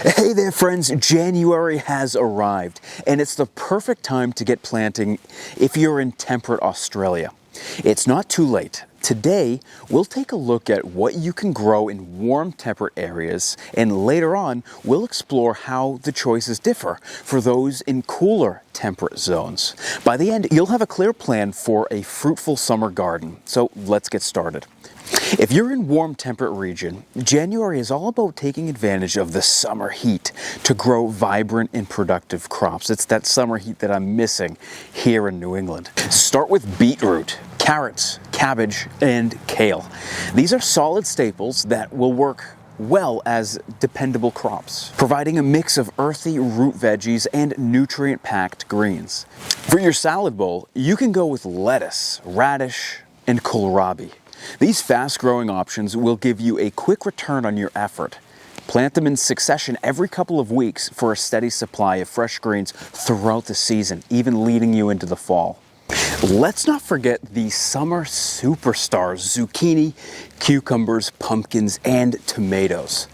Hey there friends, January has arrived and it's the perfect time to get planting if you're in temperate Australia. It's not too late. Today, we'll take a look at what you can grow in warm temperate areas, and later on, we'll explore how the choices differ for those in cooler temperate zones. By the end, you'll have a clear plan for a fruitful summer garden. So let's get started. If you're in warm temperate region, January is all about taking advantage of the summer heat to grow vibrant and productive crops. It's that summer heat that I'm missing here in New England. Start with beetroot, carrots, cabbage, and kale. These are solid staples that will work well as dependable crops, providing a mix of earthy root veggies and nutrient-packed greens. For your salad bowl, you can go with lettuce, radish, and kohlrabi. These fast-growing options will give you a quick return on your effort. Plant them in succession every couple of weeks for a steady supply of fresh greens throughout the season, even leading you into the fall. Let's not forget the summer superstars, zucchini, cucumbers, pumpkins, and tomatoes.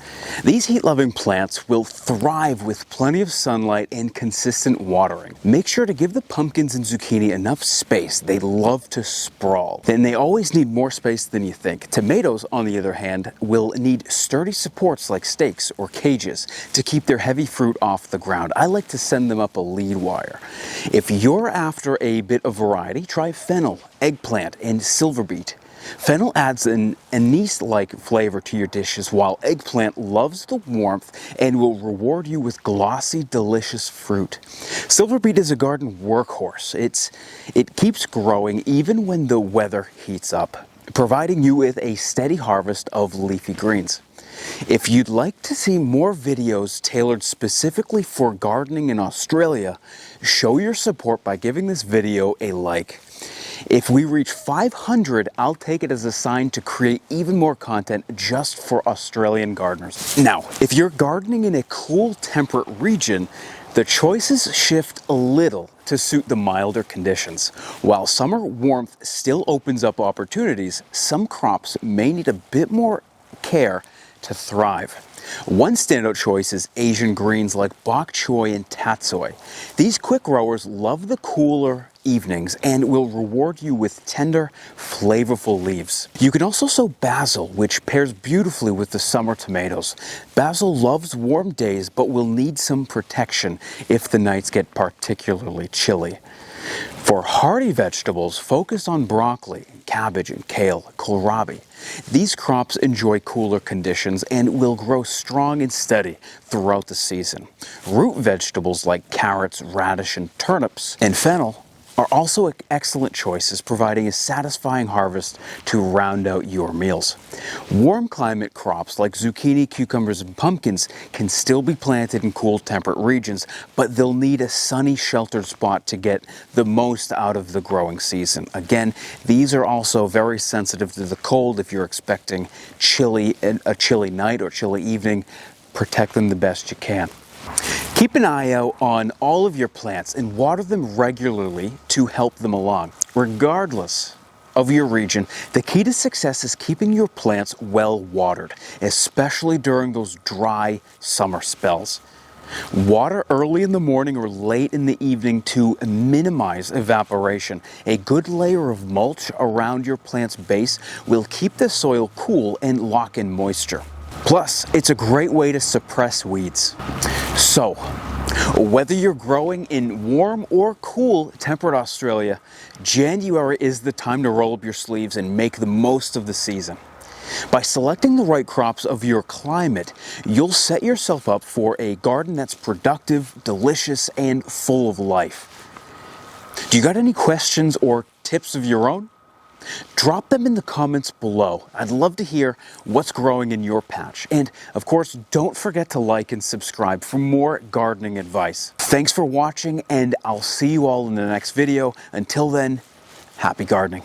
These heat-loving plants will thrive with plenty of sunlight and consistent watering. Make sure to give the pumpkins and zucchini enough space. They love to sprawl. Then they always need more space than you think. Tomatoes, on the other hand, will need sturdy supports like stakes or cages to keep their heavy fruit off the ground. I like to send them up a lead wire. If you're after a bit of variety, try fennel, eggplant, and silverbeet. Fennel adds an anise-like flavor to your dishes, while eggplant loves the warmth and will reward you with glossy, delicious fruit. Silverbeet is a garden workhorse. It keeps growing even when the weather heats up, providing you with a steady harvest of leafy greens. If you'd like to see more videos tailored specifically for gardening in Australia, show your support by giving this video a like. If we reach 500, I'll take it as a sign to create even more content just for Australian gardeners. Now, if you're gardening in a cool, temperate region, the choices shift a little to suit the milder conditions. While summer warmth still opens up opportunities, some crops may need a bit more care to thrive. One standout choice is Asian greens like bok choy and tatsoi. These quick growers love the cooler evenings and will reward you with tender, flavorful leaves. You can also sow basil, which pairs beautifully with the summer tomatoes. Basil loves warm days but will need some protection if the nights get particularly chilly. For hardy vegetables, focus on broccoli, cabbage, and kale, kohlrabi. These crops enjoy cooler conditions and will grow strong and steady throughout the season. Root vegetables like carrots, radish, and turnips, and fennel are also excellent choices, providing a satisfying harvest to round out your meals. Warm climate crops like zucchini, cucumbers, and pumpkins can still be planted in cool temperate regions, but they'll need a sunny, sheltered spot to get the most out of the growing season. Again, these are also very sensitive to the cold. If you're expecting a chilly night or chilly evening, protect them the best you can. Keep an eye out on all of your plants and water them regularly to help them along. Regardless of your region, the key to success is keeping your plants well watered, especially during those dry summer spells. Water early in the morning or late in the evening to minimize evaporation. A good layer of mulch around your plant's base will keep the soil cool and lock in moisture. Plus, it's a great way to suppress weeds. So, whether you're growing in warm or cool temperate Australia, January is the time to roll up your sleeves and make the most of the season. By selecting the right crops of your climate, you'll set yourself up for a garden that's productive, delicious, and full of life. Do you got any questions or tips of your own? Drop them in the comments below. I'd love to hear what's growing in your patch. And of course, don't forget to like and subscribe for more gardening advice. Thanks for watching, and I'll see you all in the next video. Until then, happy gardening.